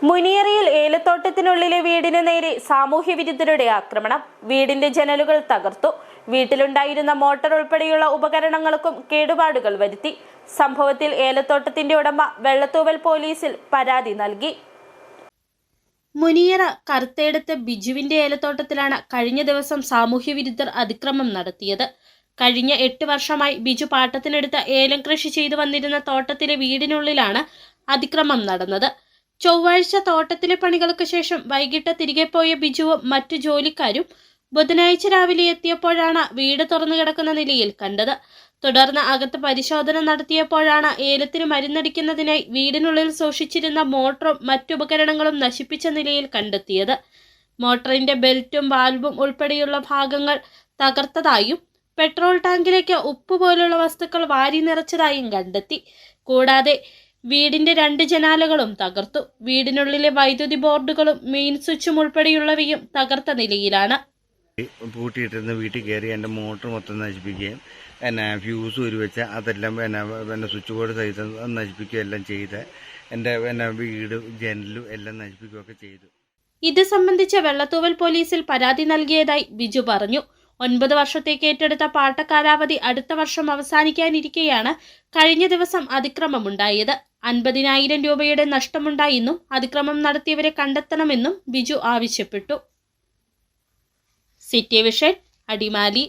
മുനിയറയിൽ ഏലത്തോട്ടത്തിനുള്ളിലെ വീടിന് നേരെ സാമൂഹ്യ വിരുദ്ധരുടെ ആക്രമണം. വീടിന്റെ ജനലുകൾ തകർത്തു. വീട്ടിലുണ്ടായിരുന്ന മോട്ടോർ ഉൾപ്പെടെയുള്ള ഉപകരണങ്ങൾക്കും കേടുപാടുകൾ വരുത്തി. സംഭവത്തിൽ ഏലത്തോട്ടത്തിന്റെ ഉടമ വെള്ളത്തൂവൽ പോലീസിൽ പരാതി നൽകി. മുനിയറ കറുത്തേടത്ത് ബിജുവിന്റെ ഏലത്തോട്ടത്തിലാണ് കഴിഞ്ഞ ദിവസം സാമൂഹ്യ വിരുദ്ധർ അതിക്രമം നടത്തിയത്. കഴിഞ്ഞ 8 വർഷമായി ബിജു പാട്ടത്തിനെടുത്ത് ഏലം കൃഷി ചെയ്തു വന്നിരുന്ന തോട്ടത്തിലെ വീടിനുള്ളിലാണ് അതിക്രമം നടന്നത്. ചൊവ്വാഴ്ച തോട്ടത്തിലെ പണികൾക്ക് ശേഷം വൈകിട്ട് തിരികെ പോയ ബിജുവും മറ്റു ജോലിക്കാരും ബുധനാഴ്ച രാവിലെ എത്തിയപ്പോഴാണ് വീട് തുറന്നു കിടക്കുന്ന നിലയിൽ കണ്ടത്. തുടർന്ന് അകത്ത് പരിശോധന നടത്തിയപ്പോഴാണ് ഏലത്തിന് മരുന്നടിക്കുന്നതിനായി വീടിനുള്ളിൽ സൂക്ഷിച്ചിരുന്ന മോട്ടറും മറ്റുപകരണങ്ങളും നശിപ്പിച്ച നിലയിൽ കണ്ടെത്തിയത്. മോട്ടറിന്റെ ബെൽറ്റും വാൽവും ഉൾപ്പെടെയുള്ള ഭാഗങ്ങൾ തകർത്തതായും പെട്രോൾ ടാങ്കിലേക്ക് ഉപ്പ് പോലുള്ള വസ്തുക്കൾ വാരി നിറച്ചതായും കണ്ടെത്തി. കൂടാതെ വീടിന്റെ 2 ജനാലകളും തകർത്തു. വീടിനുള്ളിലെ വൈദ്യുതി ബോർഡുകളും മെയിൻ സ്വിച്ചും ഉൾപ്പെടെയുള്ളവയും തകർത്ത നിലയിലാണ്. പൂട്ടിയിട്ടിരുന്ന വീട്ടിൽ കയറി എൻ്റെ മോട്ടർ മൊത്തം നശിപ്പിക്കുകയും ഫ്യൂസ് ഉരുവെച്ച അതെല്ലാം സ്വിച്ച് ബോർഡ് സഹിതം നശിപ്പിക്കുകയും എല്ലാം ചെയ്ത് എൻ്റെ വീട് ജനലും എല്ലാം നശിപ്പിക്കുകയൊക്കെ ചെയ്തു. ഇത് സംബന്ധിച്ച് വെള്ളത്തൂവൽ പോലീസിൽ പരാതി നൽകിയതായി ബിജു പറഞ്ഞു. 9 വർഷത്തേക്ക് ഏറ്റെടുത്ത പാട്ട കാലാവധി അടുത്ത വർഷം അവസാനിക്കാനിരിക്കെയാണ് കഴിഞ്ഞ ദിവസം അതിക്രമമുണ്ടായത്. 50,000 രൂപയുടെ നഷ്ടമുണ്ടായെന്നും അതിക്രമം നടത്തിയവരെ കണ്ടെത്തണമെന്നും ബിജു ആവശ്യപ്പെട്ടു. City vision, Adimali.